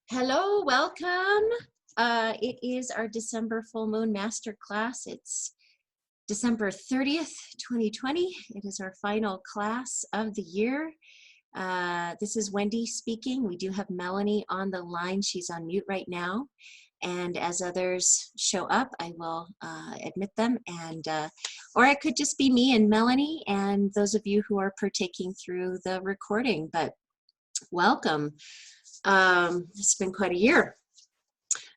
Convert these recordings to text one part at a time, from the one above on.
Hello, welcome. It is our December full moon master class. It's December 30th, 2020. It is our final class of the year. This is Wendy speaking. We do have Melanie on the line. She's on mute right now. And as others show up, I will admit them. Or it could just be me and Melanie and those of you who are partaking through the recording. But welcome. It's been quite a year.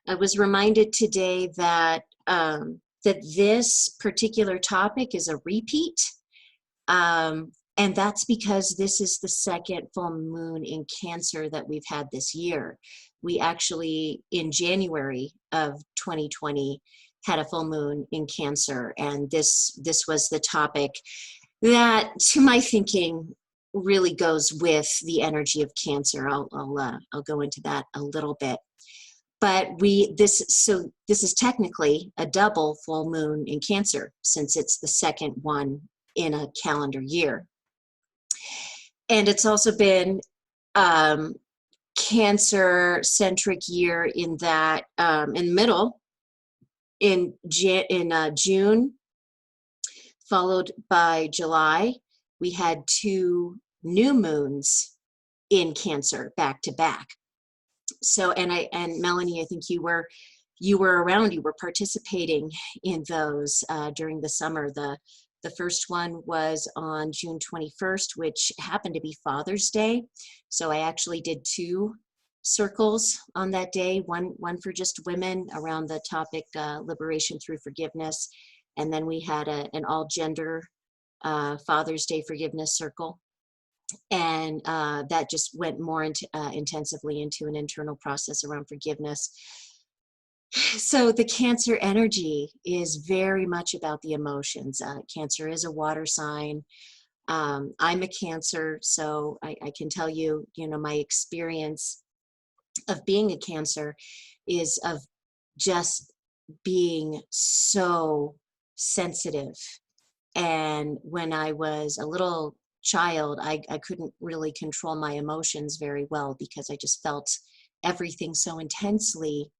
I was reminded today that this particular topic is a repeat, and that's because this is the second full moon in Cancer that we've had this year. We actually, in January of 2020, had a full moon in Cancer, and this was the topic that, to my thinking, really goes with the energy of Cancer. I'll go into that a little bit. But this is technically a double full moon in Cancer, since it's the second one in a calendar year. And it's also been Cancer-centric year in that in the middle, in June, followed by July, we had two new moons in Cancer back to back. So, and Melanie, I think you were around, you were participating in those during the summer. The first one was on June 21st, which happened to be Father's Day. So I actually did two circles on that day, one for just women around the topic liberation through forgiveness. And then we had an all-gender Father's Day forgiveness circle. And that just went more intensively into an internal process around forgiveness. So the Cancer energy is very much about the emotions. Cancer is a water sign. I'm a Cancer, so I can tell you, my experience of being a Cancer is of just being so sensitive. And when I was a little child, I couldn't really control my emotions very well because I just felt everything so intensely,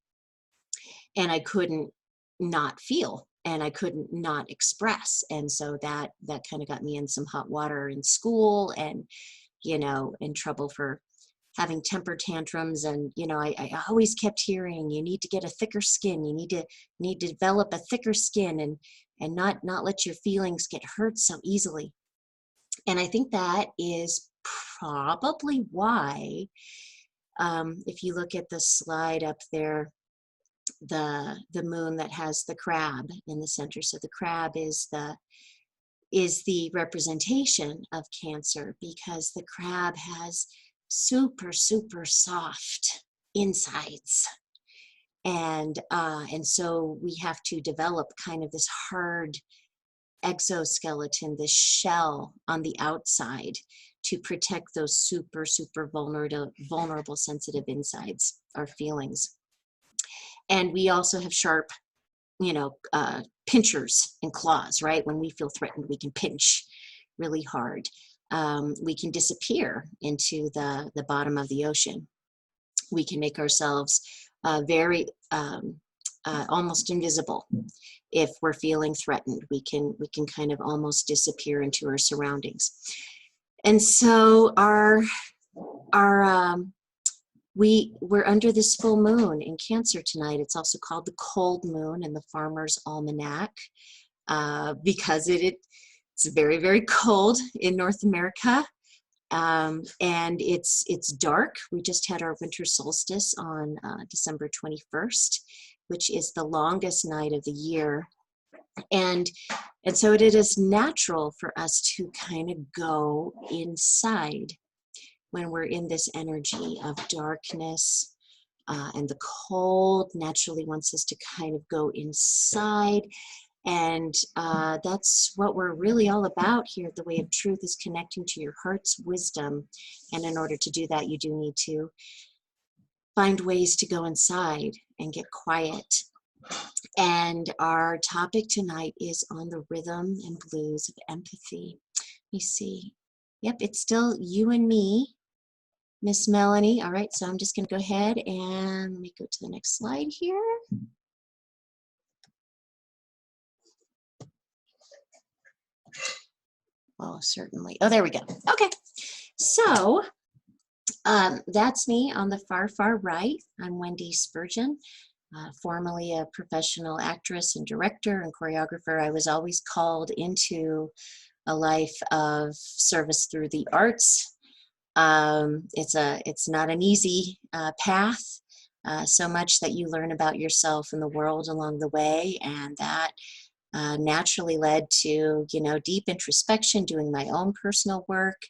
and I couldn't not feel, and I couldn't not express. And so that kind of got me in some hot water in school, and in trouble for having temper tantrums. And I always kept hearing, you need to get a thicker skin, you need to develop a thicker skin, and not let your feelings get hurt so easily. And I think that is probably why, if you look at the slide up there, the moon that has the crab in the center. So the crab is the representation of Cancer, because the crab has super, super soft insides. And so we have to develop kind of this hard exoskeleton, this shell on the outside, to protect those super, super vulnerable, sensitive insides, our feelings. And we also have sharp, pinchers and claws, right? When we feel threatened, we can pinch really hard. We can disappear into the bottom of the ocean. We can make ourselves very almost invisible. If we're feeling threatened, we can kind of almost disappear into our surroundings. And so we're under this full moon in Cancer tonight. It's also called the cold moon in the Farmer's Almanac, because it's very, very cold in North America. And it's dark. We just had our winter solstice on December 21st, which is the longest night of the year. And so it is natural for us to kind of go inside when we're in this energy of darkness, and the cold naturally wants us to kind of go inside. And that's what we're really all about here at The Way of Truth, is connecting to your heart's wisdom. And in order to do that, you do need to find ways to go inside and get quiet. And our topic tonight is on the rhythm and blues of empathy. You see, yep, it's still you and me Miss Melanie. All right, so I'm just going to go ahead and let me go to the next slide here. Oh, certainly. Oh, there we go. Okay, so that's me on the far, far right. I'm Wendy Spurgeon, formerly a professional actress and director and choreographer. I was always called into a life of service through the arts. It's not an easy path, so much that you learn about yourself and the world along the way, and that naturally led to, deep introspection, doing my own personal work,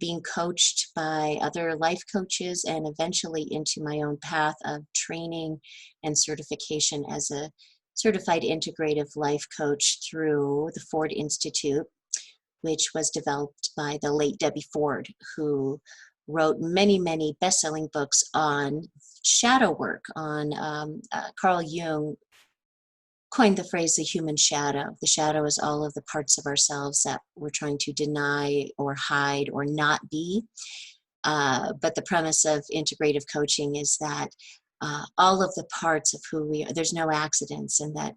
being coached by other life coaches, and eventually into my own path of training and certification as a certified integrative life coach through the Ford Institute, which was developed by the late Debbie Ford, who wrote many, many best-selling books on shadow work, on Carl Jung coined the phrase the human shadow. The shadow is all of the parts of ourselves that we're trying to deny or hide or not be. But the premise of integrative coaching is that all of the parts of who we are, there's no accidents, and that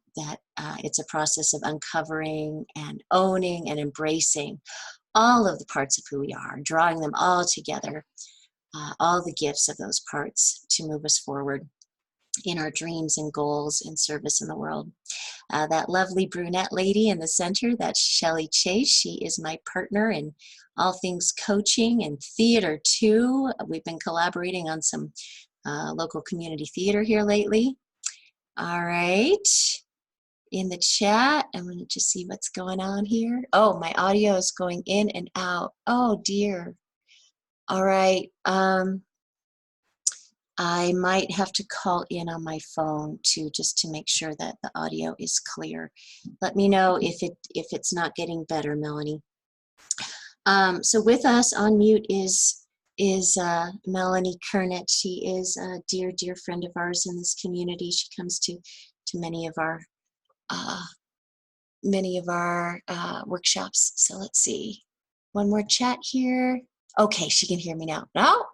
it's a process of uncovering and owning and embracing all of the parts of who we are, drawing them all together, all the gifts of those parts to move us forward in our dreams and goals and service in the world. That lovely brunette lady in the center, that's Shelley Chase. She is my partner in all things coaching and theater too. We've been collaborating on some local community theater here lately. All right. In the chat, I'm going to just see what's going on here. Oh, my audio is going in and out. Oh dear. All right. I might have to call in on my phone just to make sure that the audio is clear. Let me know if it's not getting better, Melanie. So with us on mute is Melanie Kernett. She is a dear, dear friend of ours in this community. She comes to many of our workshops. So let's see. One more chat here. Okay, she can hear me now.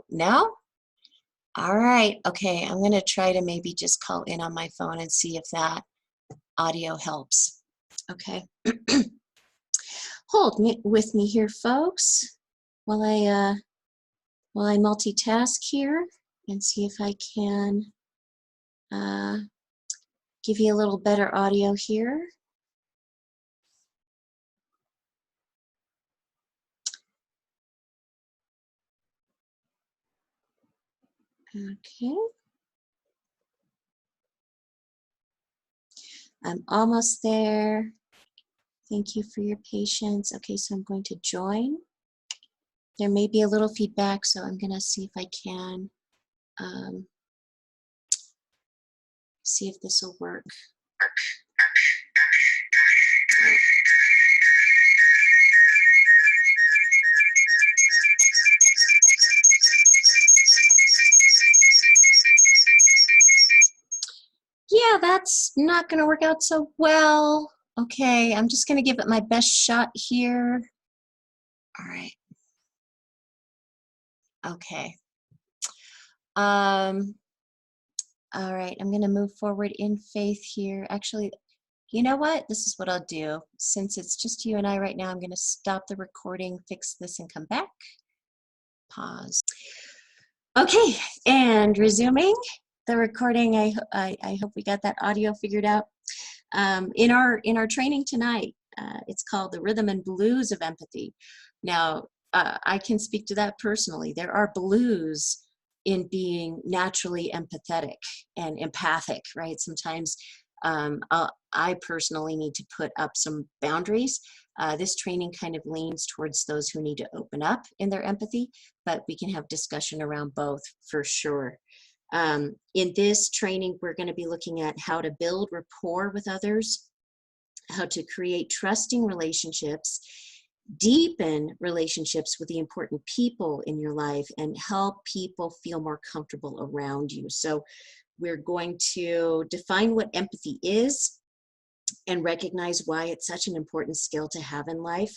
No? All right. Okay, I'm going to try to maybe just call in on my phone and see if that audio helps. Okay. Hold with me here, folks, while I multitask here and see if I can give you a little better audio here. Okay. I'm almost there. Thank you for your patience. Okay, so I'm going to join. There may be a little feedback, so I'm going to see if I can see if this will work. Yeah, that's not going to work out so well. Okay, I'm just going to give it my best shot here. All right. Okay. All right, I'm going to move forward in faith here. Actually, you know what? This is what I'll do. Since it's just you and I right now, I'm going to stop the recording, fix this, and come back. Pause. Okay, and resuming the recording. I hope we got that audio figured out. In our training tonight, it's called The Rhythm and Blues of Empathy. Now, I can speak to that personally. There are blues in being naturally empathetic and empathic, right? Sometimes I personally need to put up some boundaries. This training kind of leans towards those who need to open up in their empathy, but we can have discussion around both for sure. In this training, we're going to be looking at how to build rapport with others, how to create trusting relationships, deepen relationships with the important people in your life, and help people feel more comfortable around you. So we're going to define what empathy is and recognize why it's such an important skill to have in life.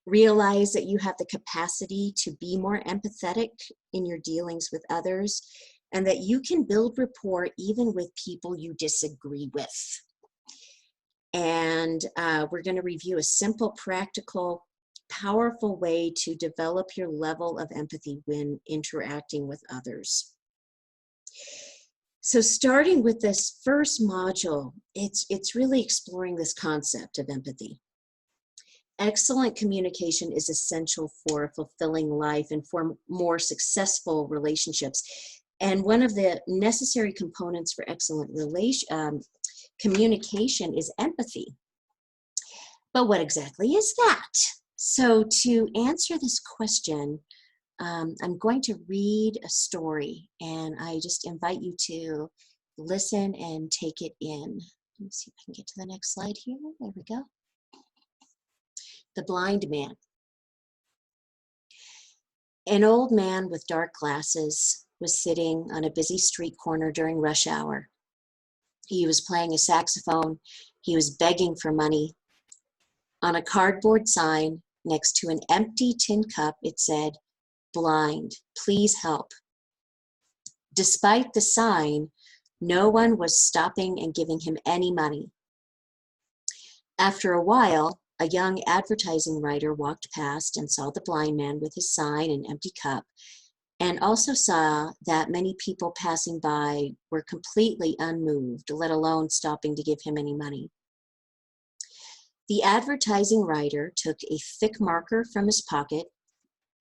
Realize that you have the capacity to be more empathetic in your dealings with others, and that you can build rapport even with people you disagree with. And we're going to review a simple, practical, powerful way to develop your level of empathy when interacting with others. So starting with this first module, it's really exploring this concept of empathy. Excellent communication is essential for a fulfilling life and for more successful relationships. And one of the necessary components for excellent communication is empathy. But what exactly is that? So to answer this question, I'm going to read a story, and I just invite you to listen and take it in. Let me see if I can get to the next slide here. There we go. The Blind Man. An old man with dark glasses was sitting on a busy street corner during rush hour. He was playing a saxophone. He was begging for money. On a cardboard sign next to an empty tin cup, it said, "Blind, please help." Despite the sign, no one was stopping and giving him any money. After a while, a young advertising writer walked past and saw the blind man with his sign and empty cup, and also saw that many people passing by were completely unmoved, let alone stopping to give him any money. The advertising writer took a thick marker from his pocket,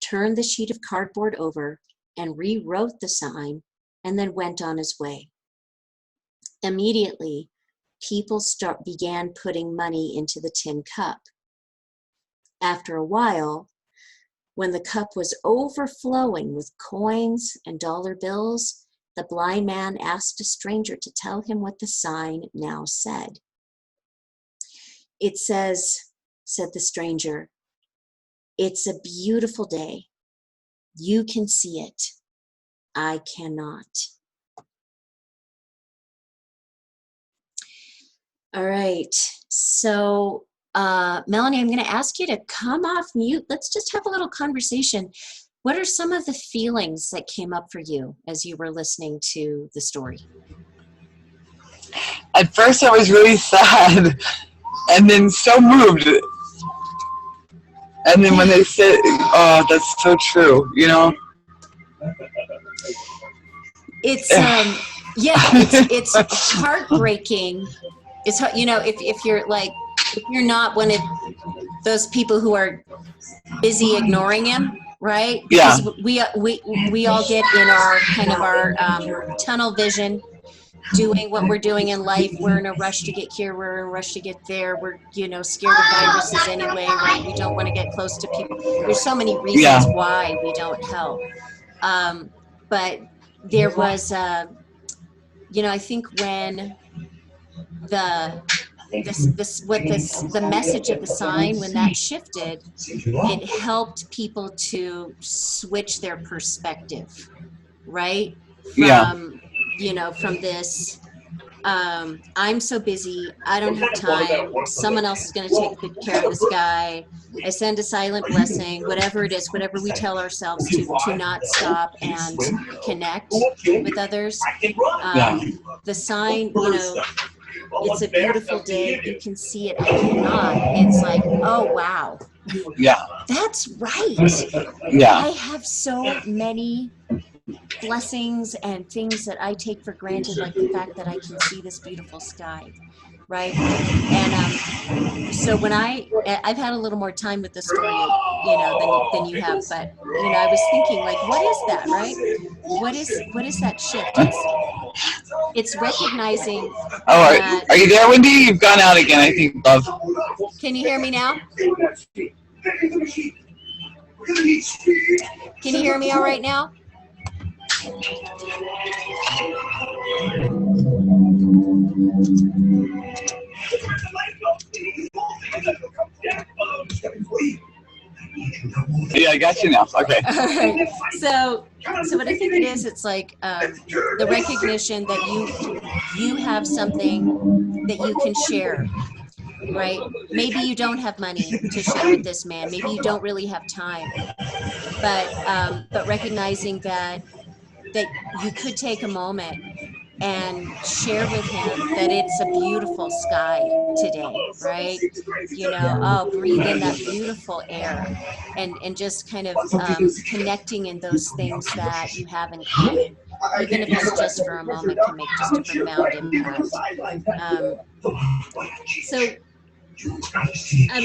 turned the sheet of cardboard over, and rewrote the sign, and then went on his way. Immediately, people began putting money into the tin cup. After a while, when the cup was overflowing with coins and dollar bills, the blind man asked a stranger to tell him what the sign now said. "It says," said the stranger, "it's a beautiful day. You can see it. I cannot." All right, so Melanie, I'm going to ask you to come off mute. Let's just have a little conversation. What are some of the feelings that came up for you as you were listening to the story? At first I was really sad and then so moved. And then when they said, "Oh, that's so true," you know? It's, it's heartbreaking. It's, you know, if you're like, if you're not one of those people who are busy ignoring him, right? Yeah. Because we all get in our kind of our tunnel vision, doing what we're doing in life. We're in a rush to get here. We're in a rush to get there. We're, you know, scared of viruses anyway, right? We don't want to get close to people. There's so many reasons why we don't help. But there was, you know, I think when the message of the sign, when that shifted, it helped people to switch their perspective, right? From, you know, from this, I'm so busy, I don't have time, someone else is going to take good care of this guy, I send a silent blessing, whatever it is, whatever we tell ourselves to not stop and connect with others. The sign, you know, "It's a beautiful day, you can see it, I cannot." It's like, oh, wow. Yeah. That's right. Yeah. I have so many blessings and things that I take for granted, like the fact that I can see this beautiful sky, right? And so when I've had a little more time with the story, you know, than you have, but, you know, I was thinking, like, what is that, right? What is that shift? It's recognizing. Oh, are you there, Wendy? You've gone out again, I think, love. Can you hear me now? Can you hear me all right now? Yeah, I got you now. Okay. All right. So what I think it is, it's like the recognition that you have something that you can share, right? Maybe you don't have money to share with this man. Maybe you don't really have time, but recognizing that you could take a moment and share with him that it's a beautiful sky today, right? You know, oh, breathe in that beautiful air, and just kind of connecting in those things that you have in common, even if it's just for a moment, can make just a profound impact. Um, so, um,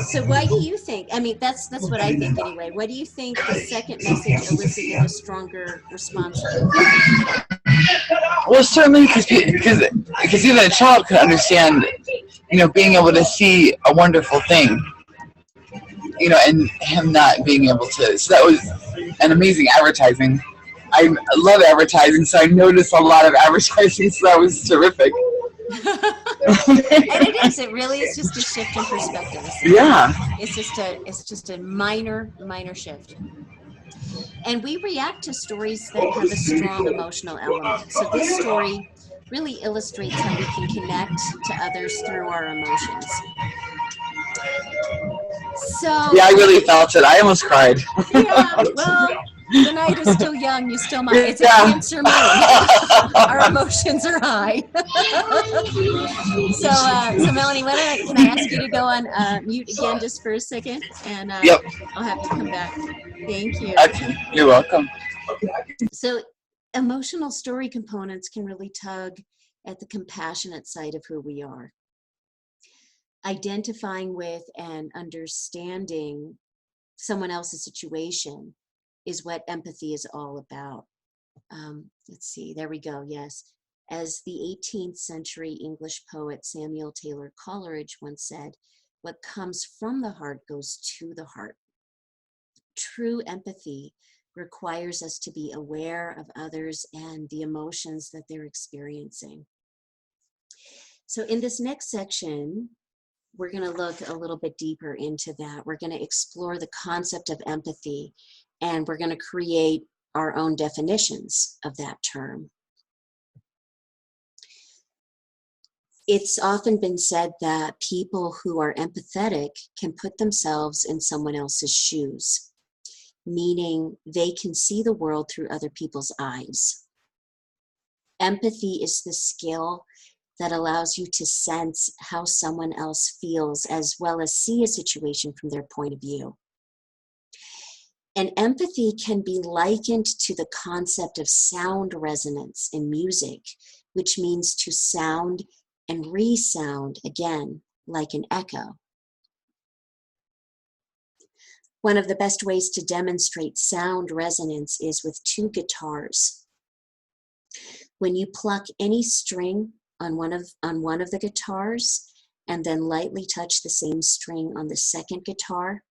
so why do you think? I mean, that's what I think anyway. Why do you think the second message elicited a stronger response from people? Well, certainly because even a child could understand, being able to see a wonderful thing, and him not being able to. So that was an amazing advertising. I love advertising, so I noticed a lot of advertising. So that was terrific. And it is. It really is just a shift in perspective. Yeah. It's just a minor shift. And we react to stories that have a strong emotional element. So this story really illustrates how we can connect to others through our emotions. So yeah, I really felt it. I almost cried. Yeah, well, the night is still young. You still might. It's a Cancer moon. Our emotions are high. So Melanie, can I ask you to go on mute again just for a second? And Yep. I'll have to come back. Thank you. Okay, you're welcome. So emotional story components can really tug at the compassionate side of who we are. Identifying with and understanding someone else's situation is what empathy is all about. Let's see, there we go, yes. As the 18th century English poet Samuel Taylor Coleridge once said, what comes from the heart goes to the heart. True empathy requires us to be aware of others and the emotions that they're experiencing. So in this next section, we're going to look a little bit deeper into that. We're going to explore the concept of empathy, and we're going to create our own definitions of that term. It's often been said that people who are empathetic can put themselves in someone else's shoes, meaning they can see the world through other people's eyes. Empathy is the skill that allows you to sense how someone else feels, as well as see a situation from their point of view. And empathy can be likened to the concept of sound resonance in music, which means to sound and resound again, like an echo. One of the best ways to demonstrate sound resonance is with two guitars. When you pluck any string on one of the guitars and then lightly touch the same string on the second guitar,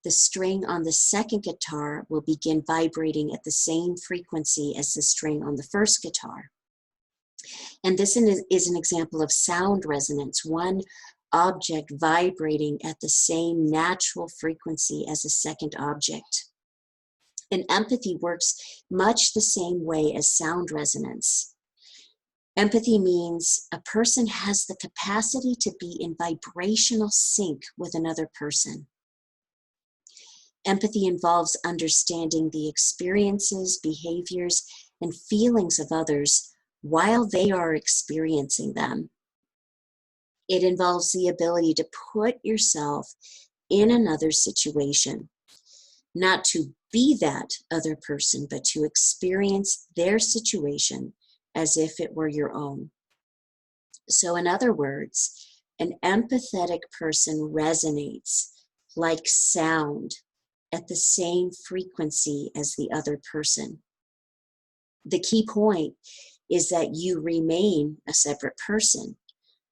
the string on the second guitar will begin vibrating at the same frequency as the string on the first guitar. And this is an example of sound resonance, one object vibrating at the same natural frequency as a second object. And empathy works much the same way as sound resonance. Empathy means a person has the capacity to be in vibrational sync with another person. Empathy involves understanding the experiences, behaviors, and feelings of others while they are experiencing them. It involves the ability to put yourself in another situation, not to be that other person, but to experience their situation as if it were your own. So in other words, an empathetic person resonates like sound at the same frequency as the other person. The key point is that you remain a separate person,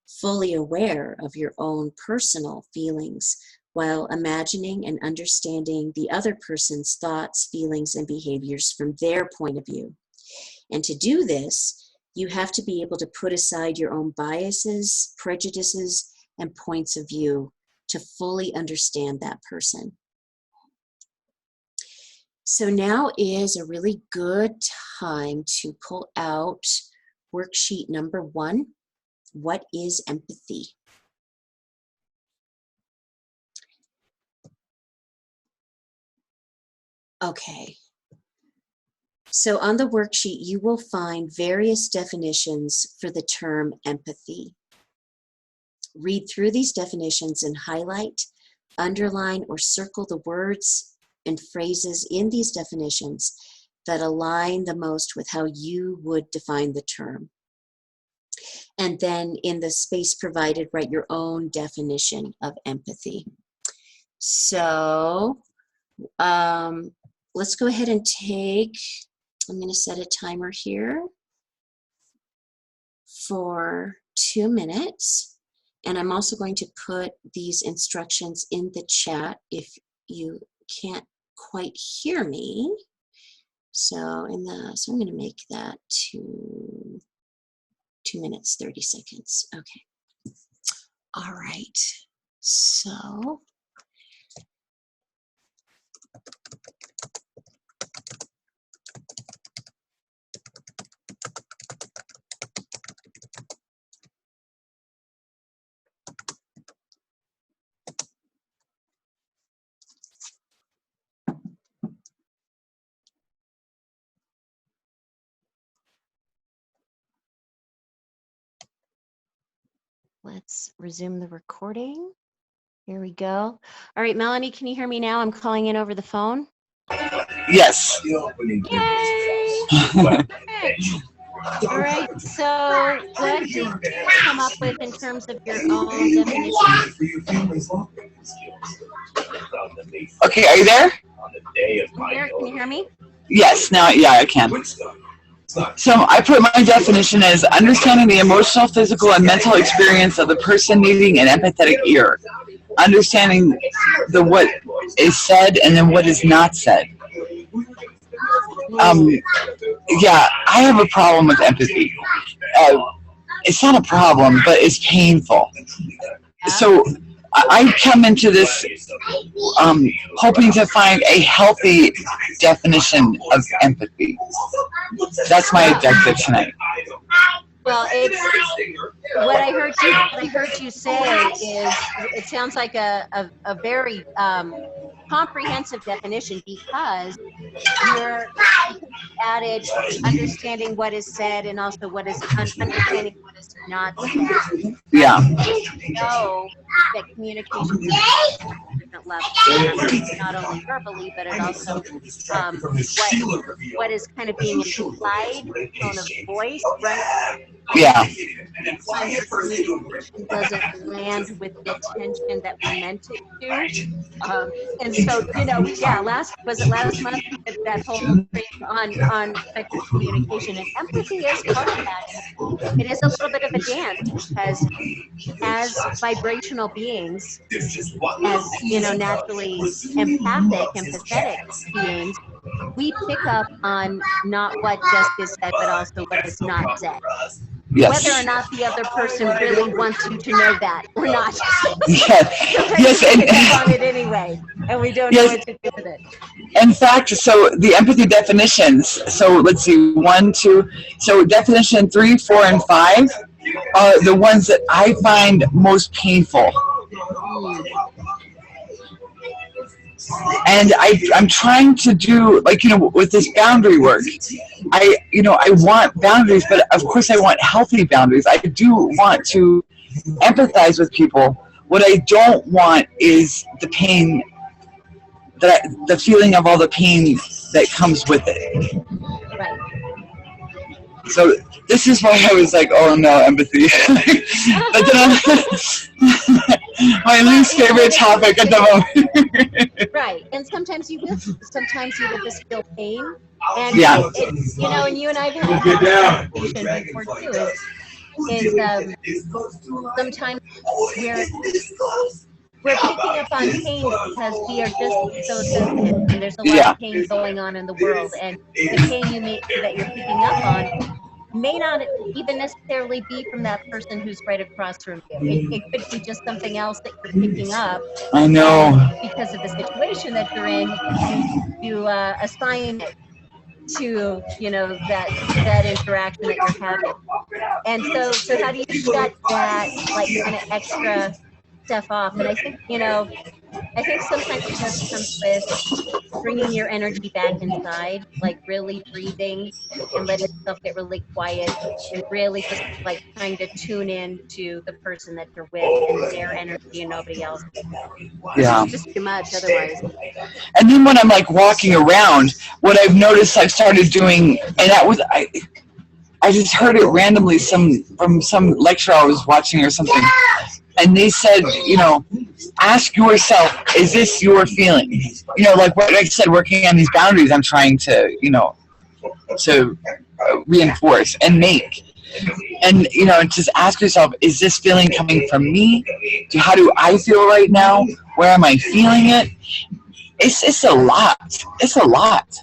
fully aware of your own personal feelings, while imagining and understanding the other person's thoughts, feelings, and behaviors from their point of view. And to do this, you have to be able to put aside your own biases, prejudices, and points of view to fully understand that person. So now is a really good time to pull out worksheet number 1. What is empathy? Okay. So on the worksheet, you will find various definitions for the term empathy. Read through these definitions and highlight, underline, or circle the words and phrases in these definitions that align the most with how you would define the term. And then in the space provided, write your own definition of empathy. So let's go ahead and I'm going to set a timer here for 2 minutes. And I'm also going to put these instructions in the chat if you can't quite hear me. So I'm going to make that 2 minutes, 30 seconds. Okay. All right. So let's resume the recording. Here we go. All right, Melanie, can you hear me now? I'm calling in over the phone. Yes. Yay! All right, so what did you come up with in terms of your own definition? Okay, are you there? Can you hear me? Yes, now, yeah, I can. So I put my definition as understanding the emotional, physical, and mental experience of the person needing an empathetic ear. Understanding the what is said and then what is not said. Yeah, I have a problem with empathy. It's not a problem, but it's painful. So I come into this hoping to find a healthy definition of empathy. That's my objective tonight. Well, it's what I heard you say is it sounds like a very comprehensive definition, because you're added understanding what is said and also what is understanding what is not said. Yeah. Know that communication is at different levels, not only verbally, but it also what is kind of being implied, tone of voice, right? Yeah. Sometimes communication doesn't land with the attention that we meant it to. And so, last month we did that whole thing on effective communication, and empathy is part of that. It is a little bit of a dance, because as vibrational beings, as naturally empathic, empathetic beings, we pick up on not what just is said, but also what is not said. Yes. Whether or not the other person really wants you to know that or not. Yes, and on it anyway, and we don't know what to do with it. In fact, so the empathy definitions. So let's see, 1, 2. So definition 3, 4, and 5 are the ones that I find most painful. And I'm trying to do, with this boundary work, I want boundaries, but of course I want healthy boundaries. I do want to empathize with people. What I don't want is the pain, the feeling of all the pain that comes with it. Right. So this is why I was like, oh no, empathy. But then my least favorite topic at the moment. Right, and sometimes you will just feel pain, and yeah. And you and I have had a conversation before too. Is sometimes we're picking up on pain because we are just so sensitive, and there's a lot of pain going on in the world, and the pain that you're picking up on may not even necessarily be from that person who's right across from you. It could be just something else that you're picking up. I know. Because of the situation that you're in, you assign it to that interaction that you're having. And so how do you shut that like kind of extra stuff off? And I think, I think sometimes it just comes with bringing your energy back inside, like really breathing and letting yourself get really quiet and really just like trying to tune in to the person that you're with and their energy and nobody else. Yeah. Just too much otherwise. And then when I'm like walking around, what I've noticed I've started doing, and that was I just heard it randomly from some lecture I was watching or something, and they said, ask yourself, is this your feeling? Like what I said, working on these boundaries, I'm trying to, to reinforce and make. And just ask yourself, is this feeling coming from me? How do I feel right now? Where am I feeling it? It's a lot. It's a lot.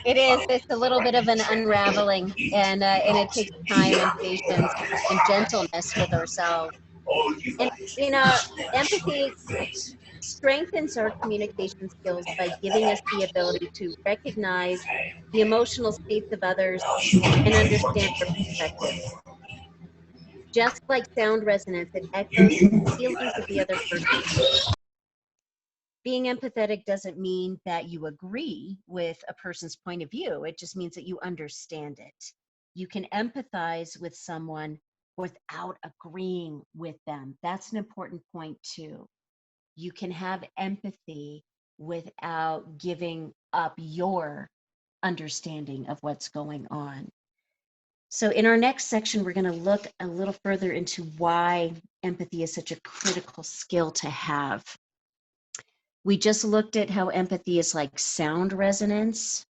It is. It's a little bit of an unraveling, and it takes time and patience and gentleness with ourselves. And empathy strengthens our communication skills by giving us the ability to recognize the emotional states of others and understand their perspectives. Just like sound resonance, it echoes the feelings of the other person. Being empathetic doesn't mean that you agree with a person's point of view. It just means that you understand it. You can empathize with someone without agreeing with them. That's an important point too. You can have empathy without giving up your understanding of what's going on. So in our next section, we're going to look a little further into why empathy is such a critical skill to have. We just looked at how empathy is like sound resonance.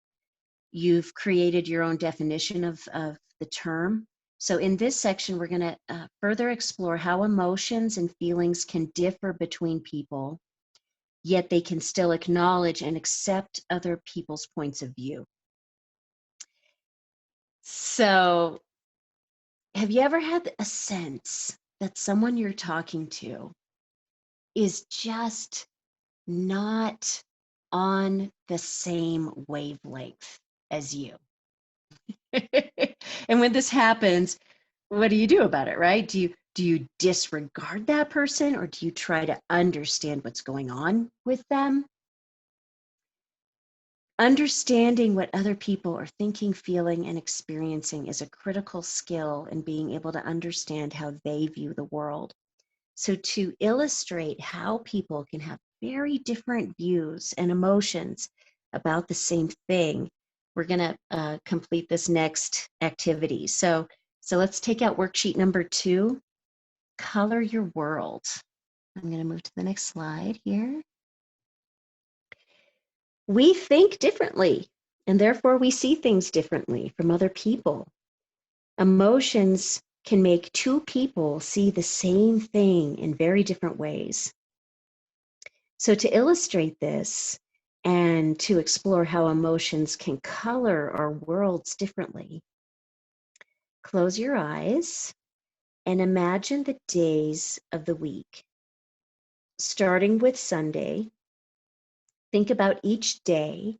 You've created your own definition of the term. So in this section, we're going to further explore how emotions and feelings can differ between people, yet they can still acknowledge and accept other people's points of view. So have you ever had a sense that someone you're talking to is just not on the same wavelength as you? And when this happens, what do you do about it, right? Do you disregard that person, or do you try to understand what's going on with them? Understanding what other people are thinking, feeling, and experiencing is a critical skill in being able to understand how they view the world. So to illustrate how people can have very different views and emotions about the same thing, we're going to complete this next activity. So let's take out worksheet number 2, color your world. I'm going to move to the next slide here. We think differently, and therefore we see things differently from other people. Emotions can make two people see the same thing in very different ways. So to illustrate this and to explore how emotions can color our worlds differently, close your eyes and imagine the days of the week. Starting with Sunday, think about each day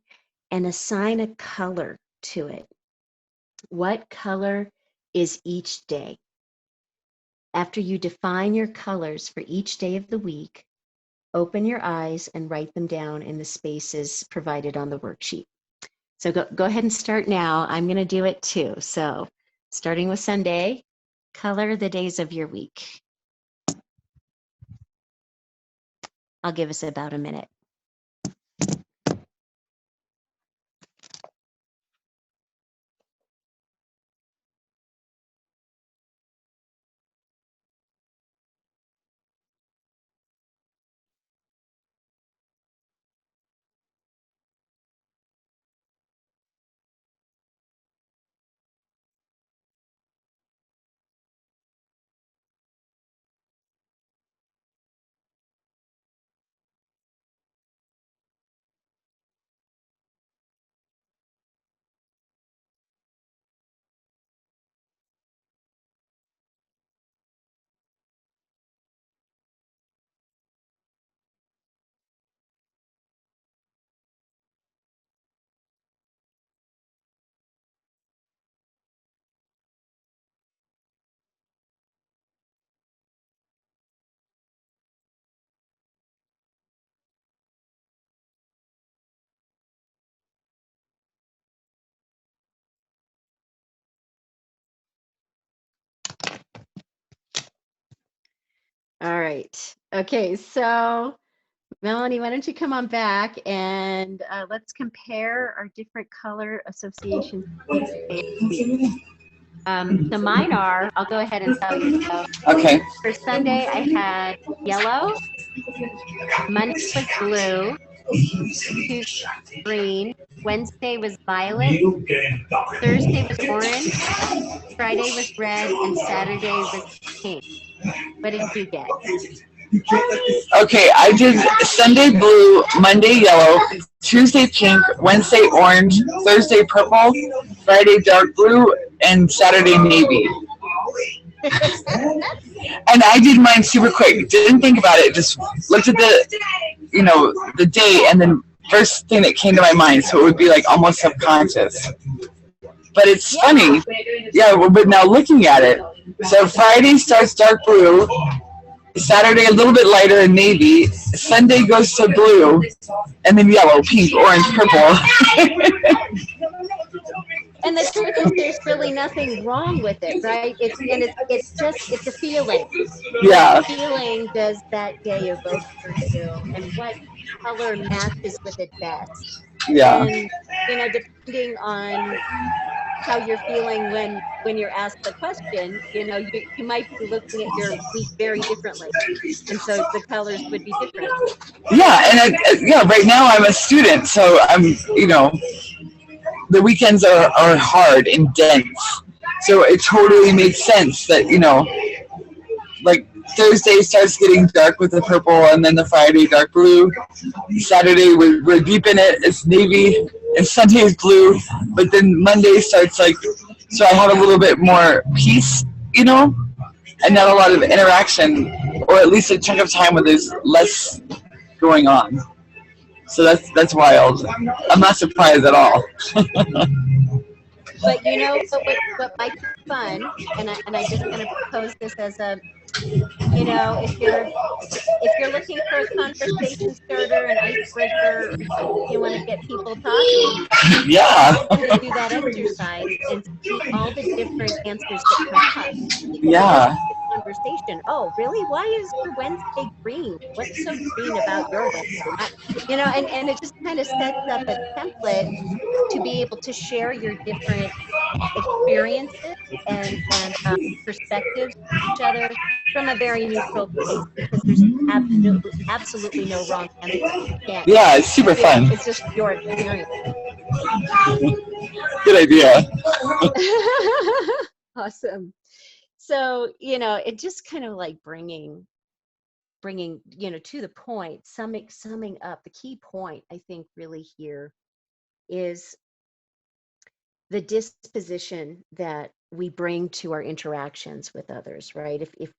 and assign a color to it. What color is each day? After you define your colors for each day of the week, open your eyes and write them down in the spaces provided on the worksheet. So go ahead and start now. I'm going to do it too. So starting with Sunday, color the days of your week. I'll give us about a minute. All right. Okay, so Melanie, why don't you come on back and let's compare our different color associations each day of the week. So mine are, I'll go ahead and tell you. So Okay. for Sunday, I had yellow, Monday was blue, Tuesday green, Wednesday was violet, Thursday was orange, Friday was red, and Saturday was pink. What did you get? Okay, I did Sunday blue, Monday yellow, Tuesday pink, Wednesday orange, Thursday purple, Friday dark blue, and Saturday navy. And I did mine super quick. Didn't think about it. Just looked at the day, and then first thing that came to my mind. So it would be like almost subconscious. But it's funny. Yeah, but now looking at it. So Friday starts dark blue. Saturday a little bit lighter in navy. Sunday goes to blue, and then yellow, pink, orange, purple. And the truth is, there's really nothing wrong with it, right? It's a feeling. Yeah. What feeling does that day evoke for you, and what color matches with it best? Yeah. And depending on how you're feeling when you're asked the question, you might be looking at your week very differently, and so the colors would be different. Yeah, and right now I'm a student, so the weekends are hard and dense. So it totally makes sense that, like Thursday starts getting dark with the purple, and then the Friday dark blue. Saturday we're deep in it, it's navy, and Sunday is blue, but then Monday starts so I have a little bit more peace, and not a lot of interaction, or at least a chunk of time where there's less going on. So that's wild. I'm not surprised at all. But what might be fun, and I just kind of propose this as a, if you're looking for a conversation starter, an icebreaker, you want to get people talking, Yeah. to do that exercise and see all the different answers that come up. Yeah. Conversation. Oh, really? Why is your Wednesday green? What's so green about your Wednesday? And it just kind of sets up a template to be able to share your different experiences and perspectives with each other from a very neutral place, because there's absolutely no wrong answer. Yeah, it's super fun. It's just your experience. Good idea. Awesome. So, it just kind of like bringing, to the point, summing up the key point, I think really here is the disposition that we bring to our interactions with others, right? If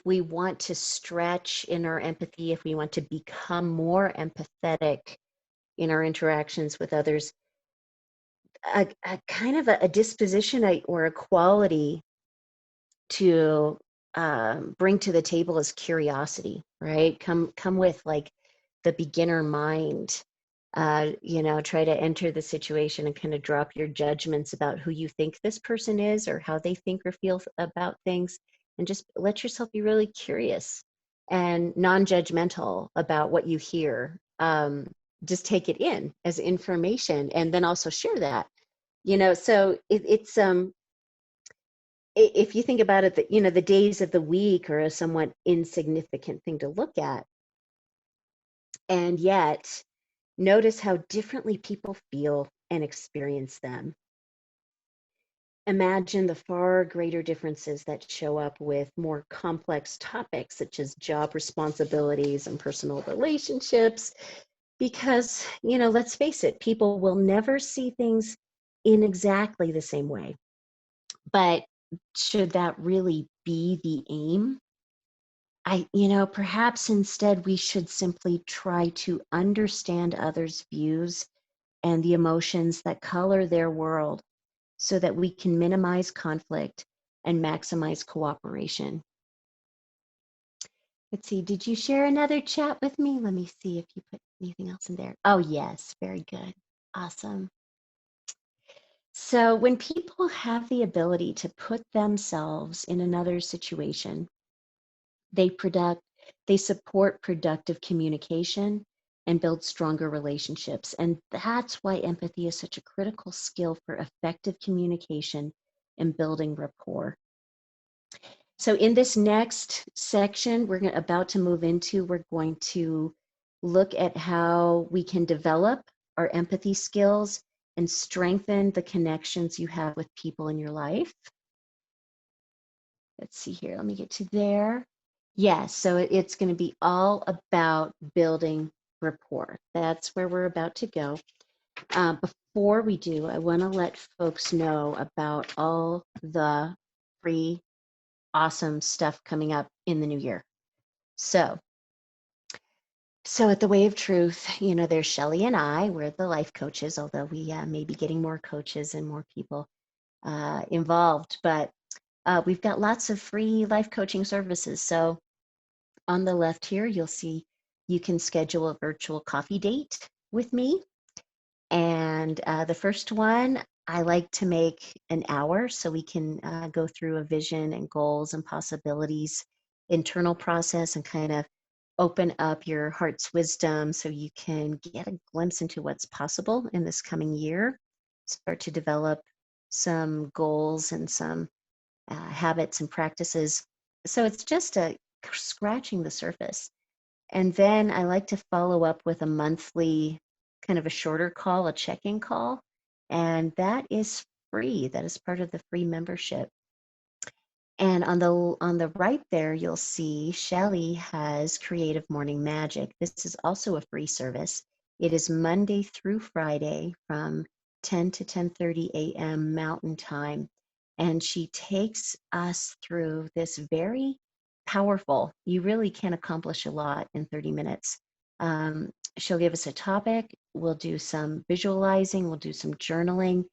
we want to stretch in our empathy, if we want to become more empathetic in our interactions with others, a kind of a disposition or a quality to bring to the table is curiosity, right? Come with like the beginner mind. Try to enter the situation and kind of drop your judgments about who you think this person is or how they think or feel about things, and just let yourself be really curious and non-judgmental about what you hear. Just take it in as information, and then also share that. So it's if you think about it, that the days of the week are a somewhat insignificant thing to look at, and yet notice how differently people feel and experience them. Imagine the far greater differences that show up with more complex topics such as job responsibilities and personal relationships, because let's face it, people will never see things in exactly the same way. But should that really be the aim? Perhaps instead we should simply try to understand others' views and the emotions that color their world so that we can minimize conflict and maximize cooperation. Let's see, did you share another chat with me? Let me see if you put anything else in there. Oh, yes, very good. Awesome. So when people have the ability to put themselves in another situation, They support productive communication and build stronger relationships. And that's why empathy is such a critical skill for effective communication and building rapport. So in this next section about to move into, we're going to look at how we can develop our empathy skills and strengthen the connections you have with people in your life. Let's see here, let me get to there. Yes, so it's going to be all about building rapport. That's where we're about to go. Before we do, I want to let folks know about all the free, awesome stuff coming up in the new year. So at the Way of Truth, there's Shelly and I, we're the life coaches, although we may be getting more coaches and more people involved, but we've got lots of free life coaching services. So on the left here, you'll see you can schedule a virtual coffee date with me. And the first one, I like to make an hour so we can go through a vision and goals and possibilities, internal process, and kind of open up your heart's wisdom so you can get a glimpse into what's possible in this coming year, start to develop some goals and some habits and practices. So it's just scratching the surface. And then I like to follow up with a monthly, kind of a shorter call, a check-in call. And that is free. That is part of the free membership. And on the right there, you'll see Shelly has Creative Morning Magic. This is also a free service. It is Monday through Friday from 10 to 10:30 a.m. Mountain Time. And she takes us through this very powerful, you really can accomplish a lot in 30 minutes. She'll give us a topic. We'll do some visualizing. We'll do some journaling.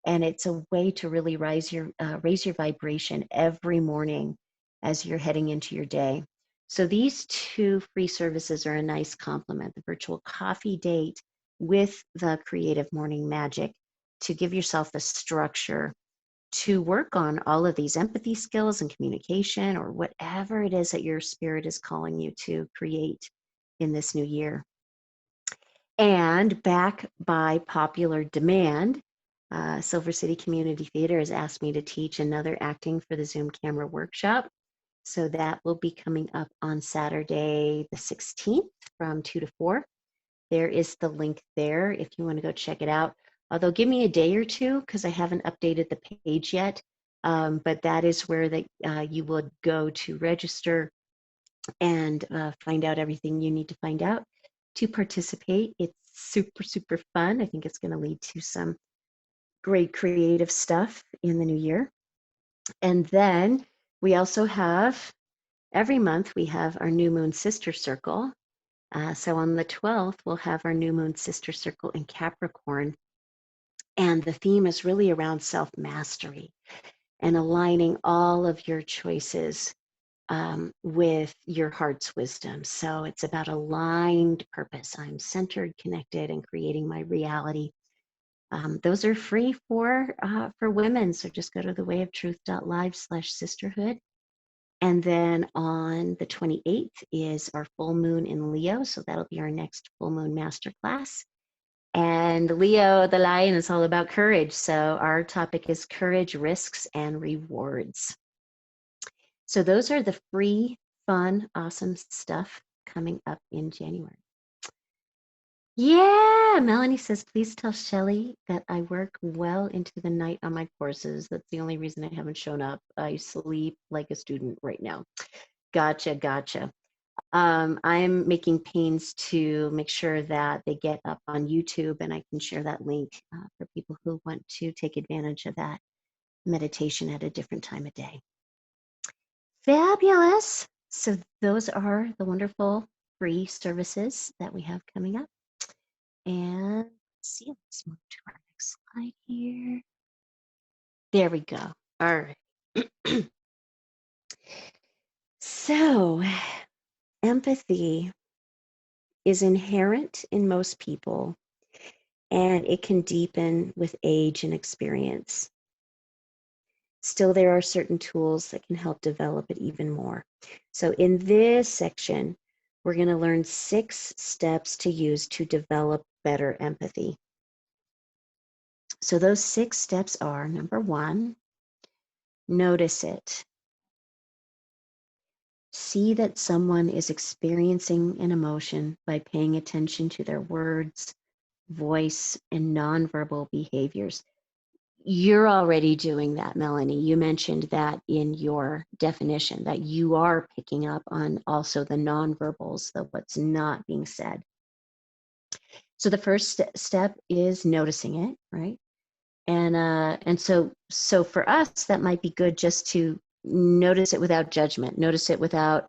And it's a way to really raise your vibration every morning as you're heading into your day. So these two free services are a nice complement, the virtual coffee date with the Creative Morning Magic, to give yourself the structure to work on all of these empathy skills and communication, or whatever it is that your spirit is calling you to create in this new year. And back by popular demand, Silver City Community Theater has asked me to teach another Acting for the Zoom Camera workshop. So that will be coming up on Saturday the 16th from 2 to 4. There is the link there if you want to go check it out. Although give me a day or two because I haven't updated the page yet. But that is where you would go to register and find out everything you need to find out to participate. It's super, super fun. I think it's going to lead to some great creative stuff in the new year. And then we also have, every month, we have our New Moon Sister Circle. So on the 12th, we'll have our New Moon Sister Circle in Capricorn. And the theme is really around self-mastery and aligning all of your choices with your heart's wisdom. So it's about aligned purpose. I'm centered, connected, and creating my reality. Those are free for women. So just go to thewayoftruth.live/sisterhood. And then on the 28th is our full moon in Leo. So that'll be our next full moon masterclass. And Leo, the lion, is all about courage. So our topic is courage, risks, and rewards. So those are the free, fun, awesome stuff coming up in January. Yeah, Melanie says, please tell Shelly that I work well into the night on my courses. That's the only reason I haven't shown up. I sleep like a student right now. Gotcha. I'm making pains to make sure that they get up on YouTube, and I can share that link for people who want to take advantage of that meditation at a different time of day. Fabulous. So those are the wonderful free services that we have coming up. And let's see, let's move to our next slide here. There we go. All right. So empathy is inherent in most people, and it can deepen with age and experience. Still, there are certain tools that can help develop it even more. So in this section, we're going to learn 6 steps to use to develop better empathy. So those 6 steps are, number 1, notice it. See that someone is experiencing an emotion by paying attention to their words, voice, and nonverbal behaviors. You're already doing that, Melanie. You mentioned that in your definition, that you are picking up on also the nonverbals, the what's not being said. So the first step is noticing it, right? And so for us, that might be good just to notice it without judgment, notice it without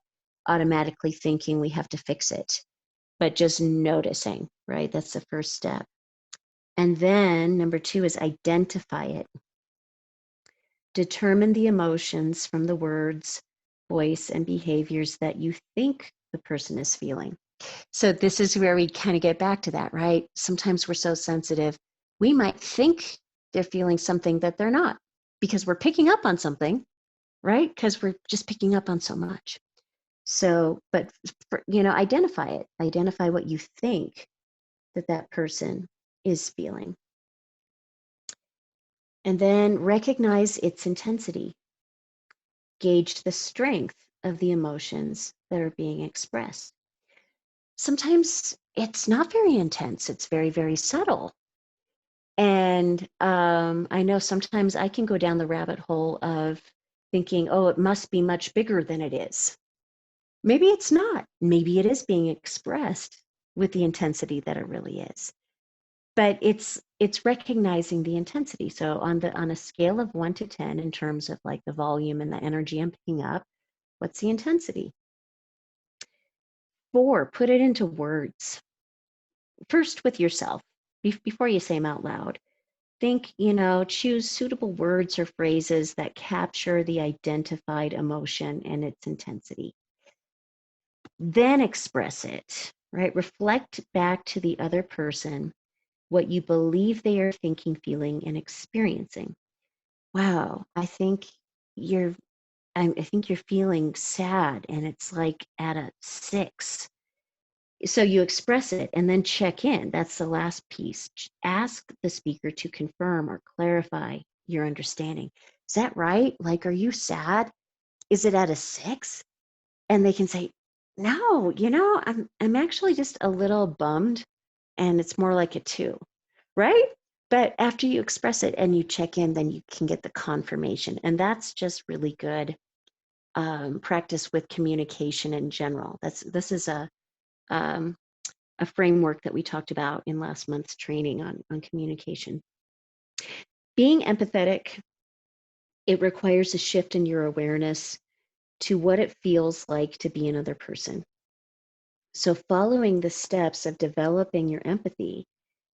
automatically thinking we have to fix it, but just noticing, right? That's the first step. And then number 2 is identify it. Determine the emotions from the words, voice, and behaviors that you think the person is feeling. So this is where we kind of get back to that, right? Sometimes we're so sensitive, we might think they're feeling something that they're not, because we're picking up on something, right? Because we're just picking up on so much. So, but identify it. Identify what you think that person is feeling. And then recognize its intensity. Gauge the strength of the emotions that are being expressed. Sometimes it's not very intense. It's very, very subtle. And I know sometimes I can go down the rabbit hole of thinking, oh, it must be much bigger than it is. Maybe it's not. Maybe it is being expressed with the intensity that it really is. But it's recognizing the intensity. So on a scale of 1 to 10 in terms of like the volume and the energy I'm picking up, what's the intensity? 4, put it into words. First with yourself, before you say them out loud. Think, choose suitable words or phrases that capture the identified emotion and its intensity. Then express it, right? Reflect back to the other person what you believe they are thinking, feeling, and experiencing. Wow, I think you're feeling sad, and it's like at a 6. So you express it and then check in. That's the last piece. Ask the speaker to confirm or clarify your understanding. Is that right? Like, are you sad? Is it at a 6? And they can say, no, I'm actually just a little bummed, and it's more like a 2, right? But after you express it and you check in, then you can get the confirmation. And that's just really good practice with communication in general. This is a framework that we talked about in last month's training on communication. Being empathetic, it requires a shift in your awareness to what it feels like to be another person. So following the steps of developing your empathy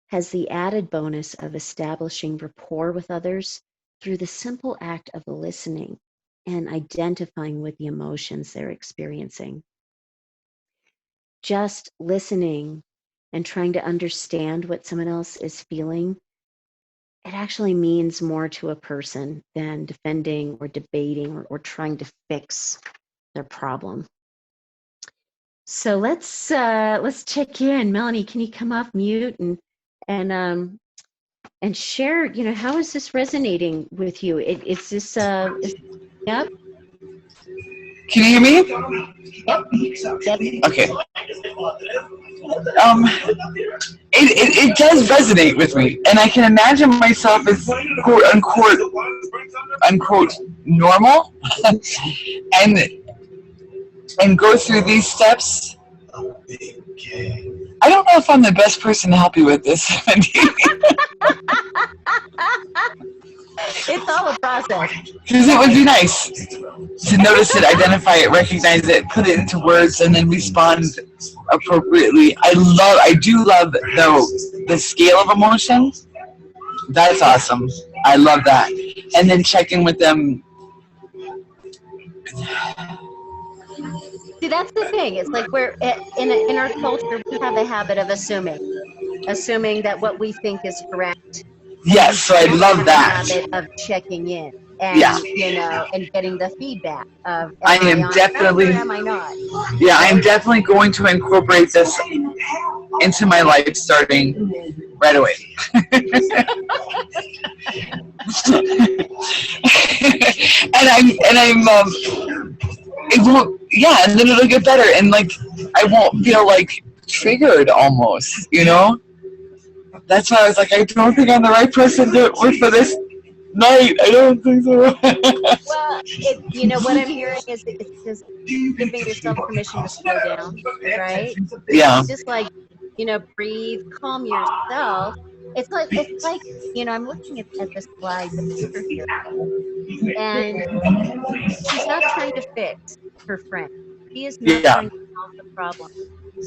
has the added bonus of establishing rapport with others through the simple act of listening and identifying with the emotions they're experiencing. Just listening and trying to understand what someone else is feeling, it actually means more to a person than defending or debating or trying to fix their problem. So let's check in. Melanie, can you come off mute and share? How is this resonating with you? Is this yep? Can you hear me? Yep. Okay. It does resonate with me, and I can imagine myself as quote unquote normal, and go through these steps. I don't know if I'm the best person to help you with this. It's all a process. Because it would be nice to notice it, identify it, recognize it, put it into words, and then respond appropriately. I do love, though, the scale of emotion. That's awesome. I love that. And then checking with them. See, that's the thing. It's like we're in our culture, we have a habit of assuming that what we think is correct. Yes, so I love that. Habit of checking in. and Yeah. and getting the feedback of I am I am on track definitely, or am I not? yeah, I am definitely going to incorporate this into my life starting right away. And I'm it won't, yeah, and then it'll get better, and like I won't feel like triggered almost, you know. That's why I was like, I don't think I'm the right person to work for this night. I don't think so. Well, what I'm hearing is it's just giving yourself permission to slow down, right? Yeah, Just like, breathe, calm yourself. It's like, I'm looking at this slide, the picture here, and she's not trying to fix her friend. She is not yeah, trying to solve the problem.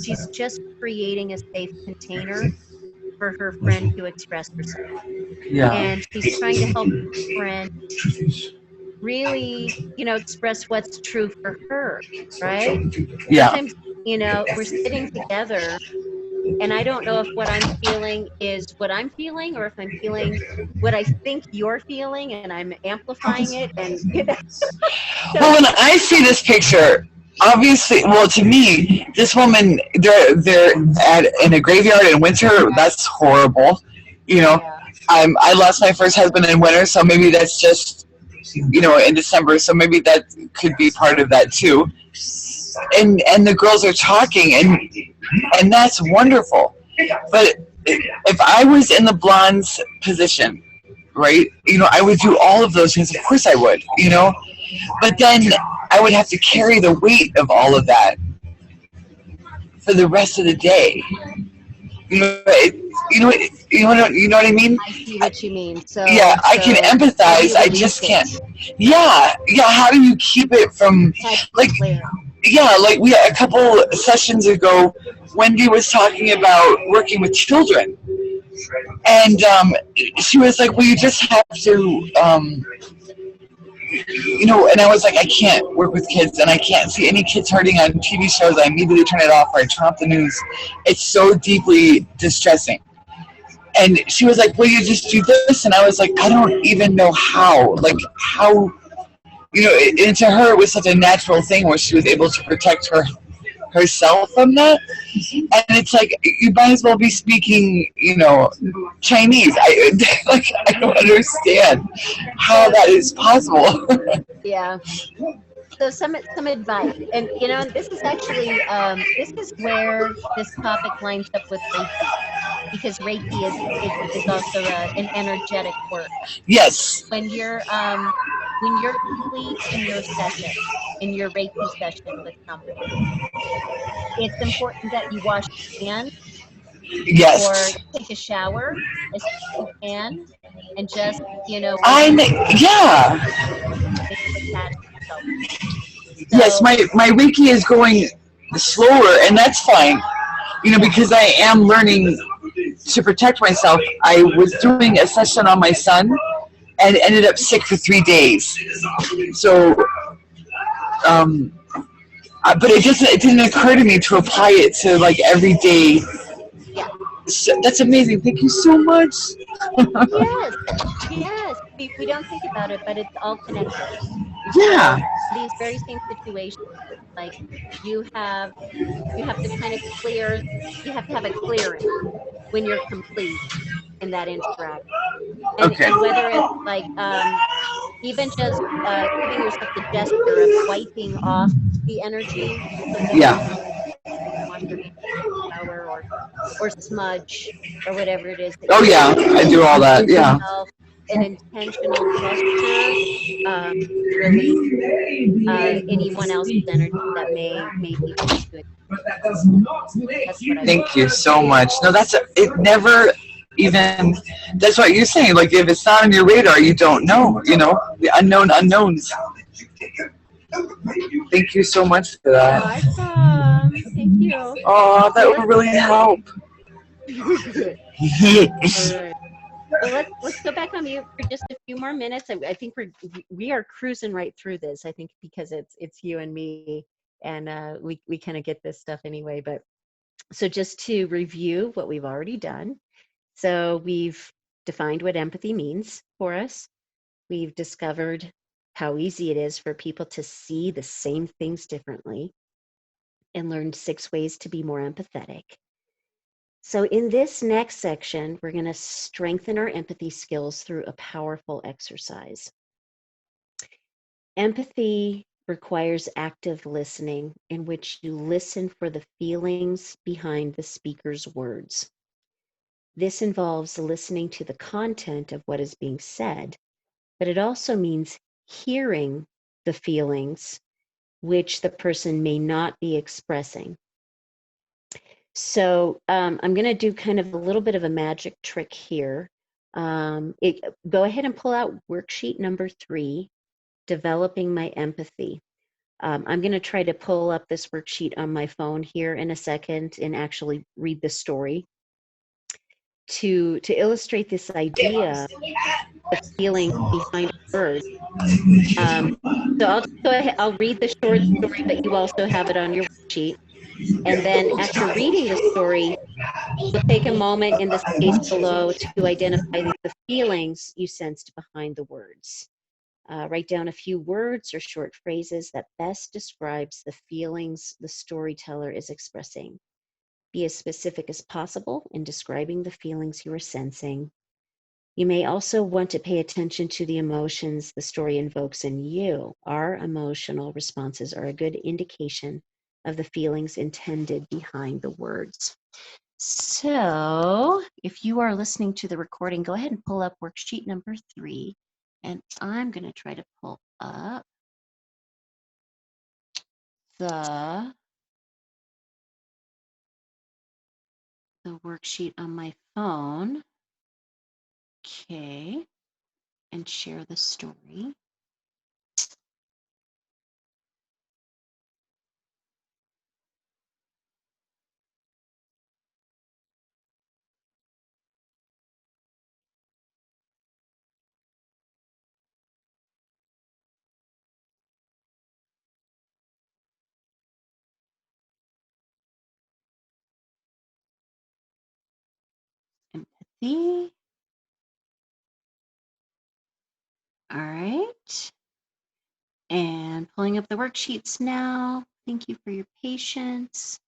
She's just creating a safe container for her friend to express herself. yeah, And she's trying to help her friend really, express what's true for her, right? yeah. Sometimes, we're sitting together and I don't know if what I'm feeling is what I'm feeling or if I'm feeling what I think you're feeling and I'm amplifying it. And, Well, so, when I see this picture, obviously, well, to me, this woman, they're in a graveyard in winter. That's horrible. You know, yeah, I lost my first husband in winter, so maybe that's just, in December. So maybe that could be part of that too. And the girls are talking, and that's wonderful. But if I was in the blonde's position, right, I would do all of those things. Of course, I would. But then I would have to carry the weight of all of that for the rest of the day. You know what I mean? I see what you mean. Yeah, So, I can how do empathize. you I release just it? can't. Yeah, yeah. How do you keep it from, Type like, clear. yeah, like we a couple sessions ago, Wendy was talking about working with children, and she was like, "Well, you just have to." And I was like, I can't work with kids, and I can't see any kids hurting on TV shows. I immediately turn it off, or I turn off the news. It's so deeply distressing. And she was like, "Well, you just do this," and I was like, "I don't even know how. Like how, and to her, it was such a natural thing where she was able to protect herself from that. And it's like you might as well be speaking, Chinese. I don't understand how So, that is possible. yeah. So some advice, and this is actually this is where this topic lines up with Reiki, because Reiki is also an energetic work. Yes. When you're complete in your Reiki session with someone, it's important that you wash your hands or Yes. take a shower as soon as you can, and just Yeah. attach yourself. Yes, So my Reiki is going slower, and that's fine. Because I am learning to protect myself. I was doing a session on my son and ended up sick for 3 days. So, um, but it didn't occur to me to apply it to like every day. yeah, So, that's amazing. Thank you so much. yes, yes. We don't think about it, but it's all connected. And Yeah. so these very same situations, it's like you have you have to kind of clear. You have to have a clearing when you're complete in that interaction, Okay. and whether it's like even just giving yourself the gesture of wiping off the energy, so giving Yeah. yourself wash your hands in the shower or smudge or whatever it is that Oh you're yeah, doing. I do all that. Give Yeah. yourself an intentional gesture to release anyone else's energy that may be with you. That's what I. Thank you so much. No, it never even, that's what you're saying. Like if it's not on your radar, you don't know, the unknown unknowns. Thank you so much for that. Awesome. Thank you. Oh, that So would really help. good. All right. So let's go back on mute for just a few more minutes. I think we are cruising right through this. I think because it's you and me, and we kind of get this stuff anyway. But so just to review what we've already done. So we've defined what empathy means for us. we've discovered how easy it is for people to see the same things differently and learned 6 ways to be more empathetic. So in this next section, we're going to strengthen our empathy skills through a powerful exercise. Empathy requires active listening, in which you listen for the feelings behind the speaker's words. This involves listening to the content of what is being said, but it also means hearing the feelings which the person may not be expressing. So I'm going to do kind of a little bit of a magic trick here. Go ahead and pull out worksheet number 3, Developing My Empathy. I'm going to try to pull up this worksheet on my phone here in a second and actually read the story to illustrate this idea of feeling behind words. So I'll just go ahead, I'll read the short story, but you also have it on your worksheet. And then after reading the story, you'll take a moment in the space below to identify the feelings you sensed behind the words. Write down a few words or short phrases that best describes the feelings the storyteller is expressing. Be as specific as possible in describing the feelings you are sensing. You may also want to pay attention to the emotions the story invokes in you. Our emotional responses are a good indication of the feelings intended behind the words. So if you are listening to the recording, go ahead and pull up worksheet number 3. And I'm going to try to pull up the worksheet on my phone. Okay. And share the story. Empathy. All right. And pulling up the worksheets now. Thank you for your patience.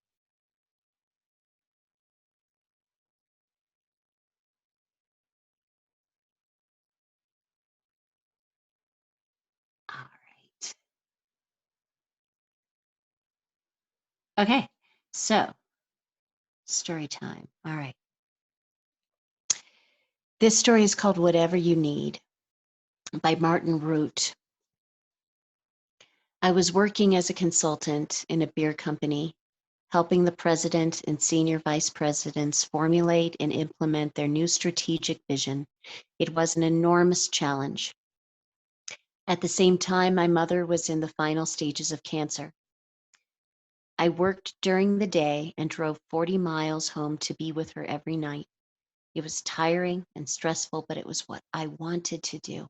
All right. Okay, so story time. All right. This story is called Whatever You Need by Martin Root. I was working as a consultant in a beer company, helping the president and senior vice presidents formulate and implement their new strategic vision. It was an enormous challenge. At the same time, my mother was in the final stages of cancer. I worked during the day and drove 40 miles home to be with her every night. It was tiring and stressful, but it was what I wanted to do.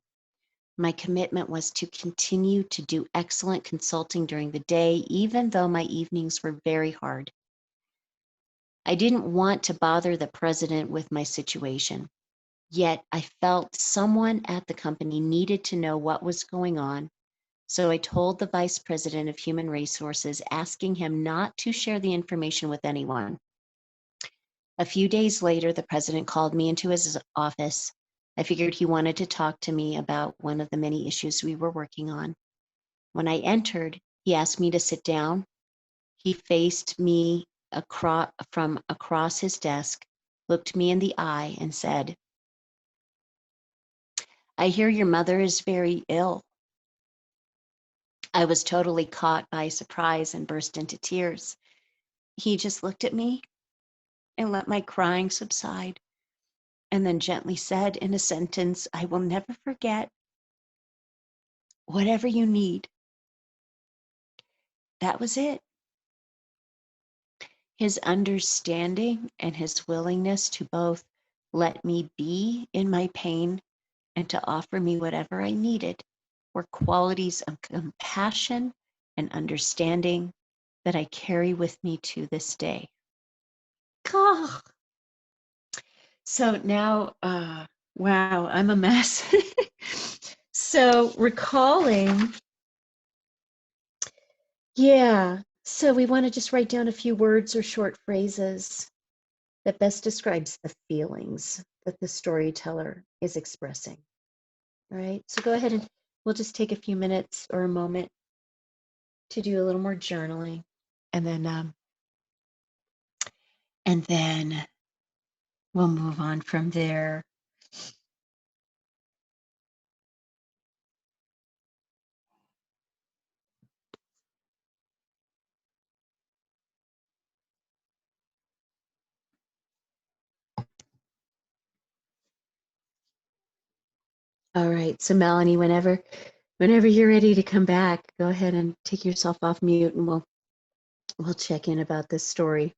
My commitment was to continue to do excellent consulting during the day, even though my evenings were very hard. I didn't want to bother the president with my situation, yet I felt someone at the company needed to know what was going on. So I told the vice president of human resources, asking him not to share the information with anyone. A few days later, the president called me into his office. I figured he wanted to talk to me about one of the many issues we were working on. When I entered, he asked me to sit down. He faced me from across his desk, looked me in the eye, and said, "I hear your mother is very ill." I was totally caught by surprise and burst into tears. He just looked at me and let my crying subside, and then gently said in a sentence I will never forget, "Whatever you need." That was it. His understanding and his willingness to both let me be in my pain and to offer me whatever I needed were qualities of compassion and understanding that I carry with me to this day. Oh. So now, wow, I'm a mess. So recalling, yeah. So we want to just write down a few words or short phrases that best describes the feelings that the storyteller is expressing. All right. So go ahead and we'll just take a few minutes or a moment to do a little more journaling, and then we'll move on from there. All right. So Melanie, whenever you're ready to come back, go ahead and take yourself off mute, and we'll check in about this story.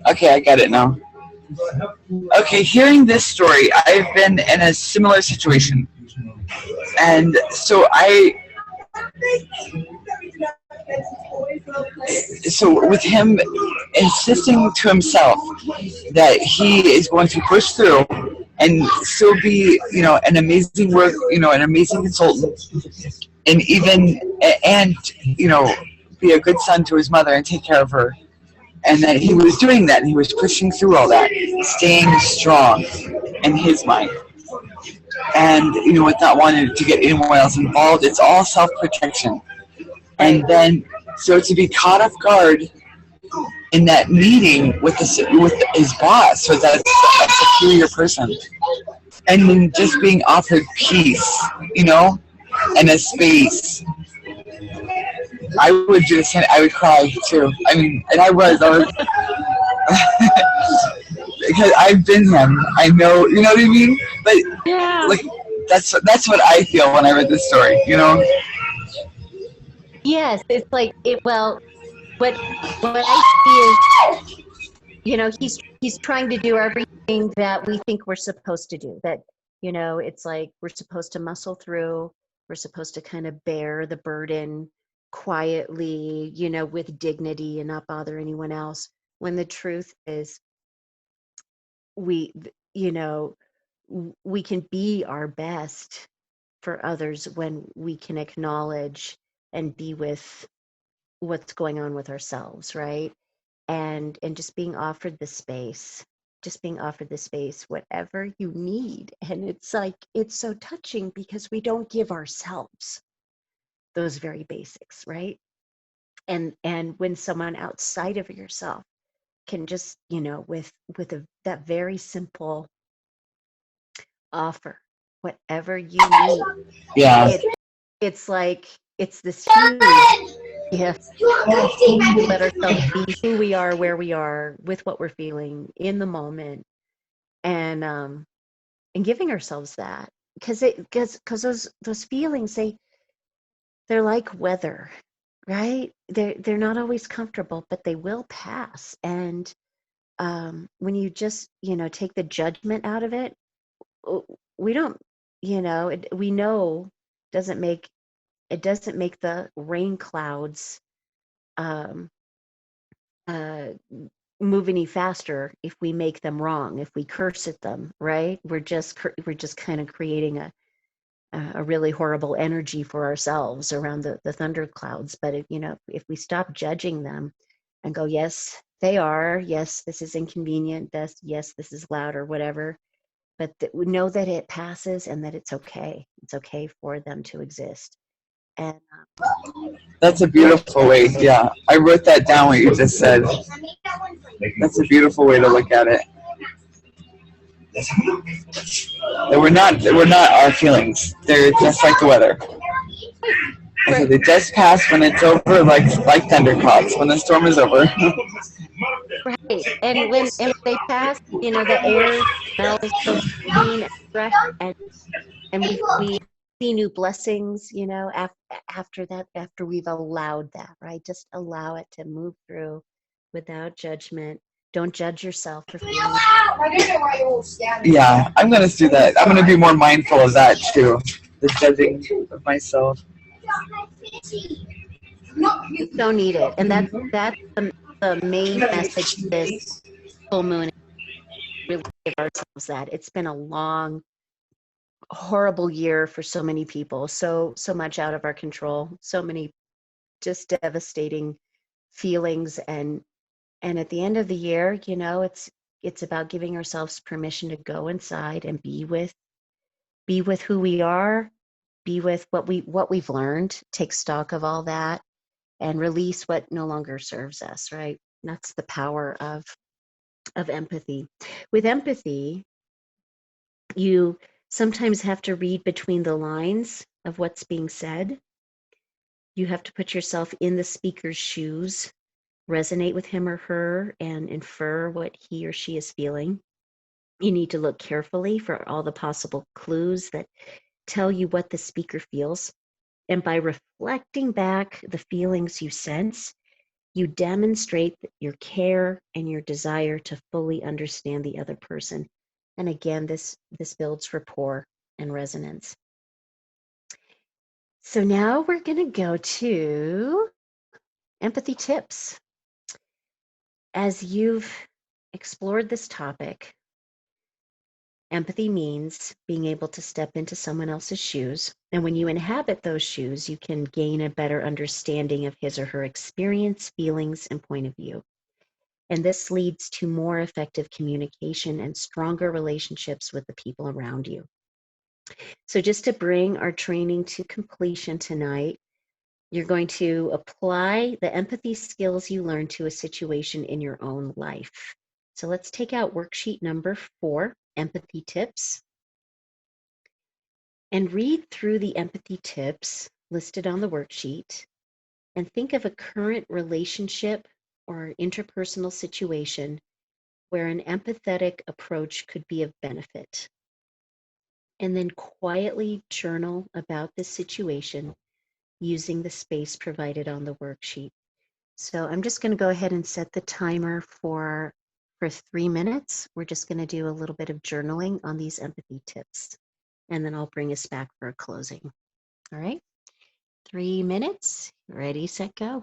Okay, I get it now. Okay, hearing this story, I've been in a similar situation. And so with him insisting to himself that he is going to push through and still be, an amazing an amazing consultant, and be a good son to his mother and take care of her. And that he was doing that, and he was pushing through all that, staying strong in his mind. And, with not wanting to get anyone else involved, it's all self-protection. And then, so to be caught off guard in that meeting with his boss, so that's a superior person, and then just being offered peace, and a space. I would cry too. I mean, and I was because I've been him. I know, you know what I mean? But Yeah. like, that's what I feel when I read this story, Yes, it's like it. Well, what I see is, he's trying to do everything that we think we're supposed to do. That it's like we're supposed to muscle through. We're supposed to kind of bear the burden quietly, with dignity and not bother anyone else. When the truth is, we can be our best for others when we can acknowledge and be with what's going on with ourselves, right? And just being offered the space, whatever you need. And it's like, it's so touching because we don't give ourselves those very basics, right? And when someone outside of yourself can just, with that very simple offer, whatever you need. Yeah. It's like, it's this huge gift to let ourselves be who we are, where we are, with what we're feeling in the moment, and giving ourselves that, because those feelings, they're like weather, right? They're not always comfortable, but they will pass. And when you just take the judgment out of it, we don't, we know it doesn't make the rain clouds move any faster if we make them wrong, if we curse at them, right? We're just kind of creating a really horrible energy for ourselves around the thunder clouds. But if we stop judging them and go, yes, they are, yes, this is inconvenient, yes, this is loud or whatever, but we know that it passes and that it's okay for them to exist. And that's a beautiful way. Yeah, I wrote that down, what you just said. That's a beautiful way to look at it. They were not our feelings. They're just like the weather. Okay, they just pass when it's over, like thunderclouds, when the storm is over. Right, and when they pass, the air smells so clean and fresh, and we see new blessings, after that, after we've allowed that, right? Just allow it to move through without judgment. Don't judge yourself for feeling. Yeah, I'm gonna do that. I'm gonna be more mindful of that too. The judging of myself. You don't need it, and that's the main message this full moon is really give ourselves that. It's been a long, horrible year for so many people, so much out of our control, so many just devastating feelings, and at the end of the year, you know, it's about giving ourselves permission to go inside and be with who we are, be with what we've learned, take stock of all that, and release what no longer serves us, right? That's the power of empathy. With empathy, you sometimes have to read between the lines of what's being said. You have to put yourself in the speaker's shoes, resonate with him or her, and infer what he or she is feeling. You need to look carefully for all the possible clues that tell you what the speaker feels. And by reflecting back the feelings you sense, you demonstrate your care and your desire to fully understand the other person. And again, this builds rapport and resonance. So now we're going to go to empathy tips. As you've explored this topic, empathy means being able to step into someone else's shoes. And when you inhabit those shoes, you can gain a better understanding of his or her experience, feelings, and point of view. And this leads to more effective communication and stronger relationships with the people around you. So just to bring our training to completion tonight, you're going to apply the empathy skills you learned to a situation in your own life. So let's take out worksheet number 4, empathy tips, and read through the empathy tips listed on the worksheet and think of a current relationship or interpersonal situation where an empathetic approach could be of benefit. And then quietly journal about this situation using the space provided on the worksheet. So I'm just going to go ahead and set the timer for 3 minutes. We're just going to do a little bit of journaling on these empathy tips, and then I'll bring us back for a closing. All right, 3 minutes, ready, set, go.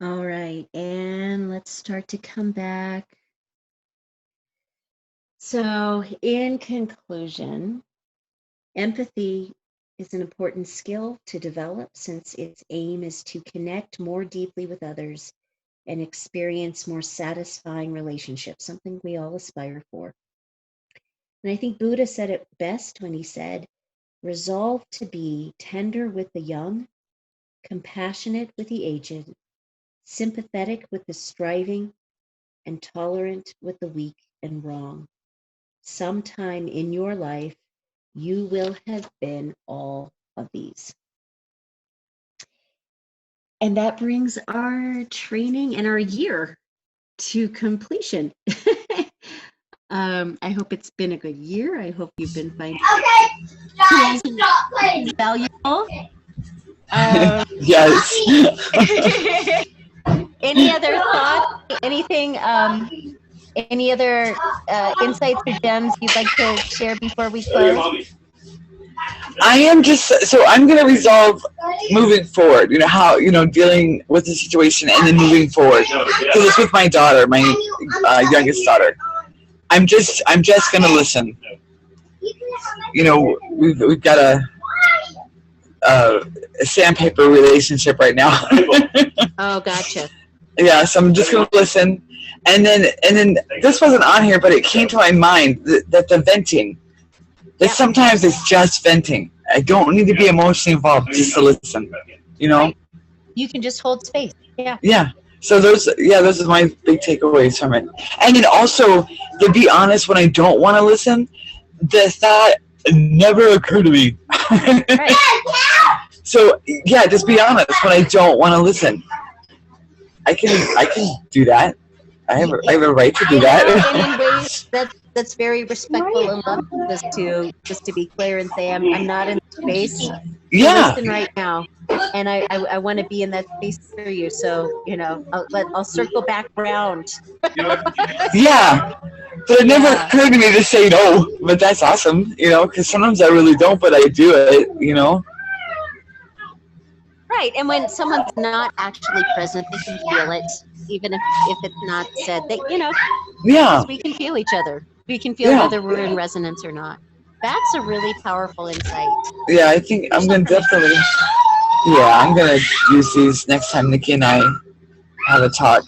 All right, and let's start to come back. So, in conclusion, empathy is an important skill to develop since its aim is to connect more deeply with others and experience more satisfying relationships, something we all aspire for. And I think Buddha said it best when he said, resolve to be tender with the young, compassionate with the aged, sympathetic with the striving, and tolerant with the weak and wrong. Sometime in your life, you will have been all of these. And that brings our training and our year to completion. I hope it's been a good year. I hope you've been finding it valuable. Yes. Any other thoughts? Anything? Any other insights or gems you'd like to share before we close? I am just so I'm gonna resolve moving forward. You know how dealing with the situation and then moving forward. Because it's with my daughter, my youngest daughter. I'm just gonna listen. We've got a sandpaper relationship right now. Oh, gotcha. Yeah, so I'm just gonna listen, and then this wasn't on here, but it came to my mind that the venting. That sometimes it's just venting. I don't need to be emotionally involved just to listen. Right. You can just hold space. Yeah. Yeah. So those are my big takeaways from it. And then also, to be honest, when I don't want to listen, the thought never occurred to me. Right. So yeah, just be honest. When I don't want to listen, I can do that. I have a right to do that. And in ways that's very respectful and loving, just to be clear and say I'm not in space. Yeah. Listen right now, and I want to be in that space for you. So I'll circle back around. Yeah. But it never occurred to me to say no. But that's awesome, because sometimes I really don't, but I do it, Right, and when someone's not actually present, they can feel it, even if it's not said. That Yeah. we can feel each other. We can feel whether we're in resonance or not. That's a really powerful insight. Yeah, I think I'm gonna definitely. Yeah, I'm gonna use these next time Nikki and I have a talk.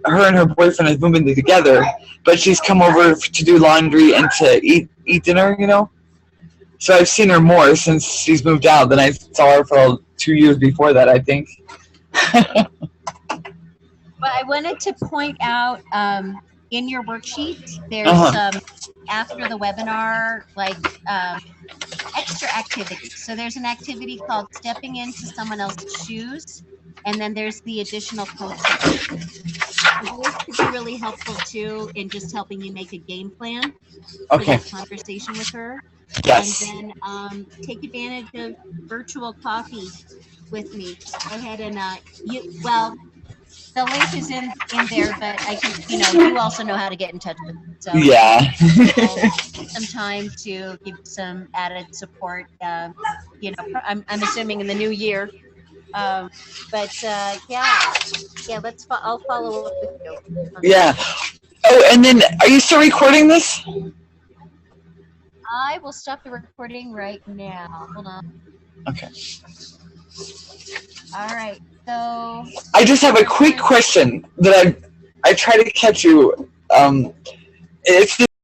Her and her boyfriend have moved in together, but she's come over to do laundry and to eat dinner. So I've seen her more since she's moved out than I saw her for 2 years before that, I think. Well, I wanted to point out in your worksheet, there's after the webinar, extra activities. So there's an activity called stepping into someone else's shoes, and then there's the additional coaching. Those could be really helpful too in just helping you make a game plan for that conversation with her. Yes. And then take advantage of virtual coffee with me. Just go ahead and the link is in there, but I can, you also know how to get in touch with me. So yeah. some time to give some added support. I'm assuming in the new year. I'll follow up with you. Yeah. Oh, and then are you still recording this? I will stop the recording right now. Hold on. Okay. All right. So I just have a quick question that I try to catch you. It's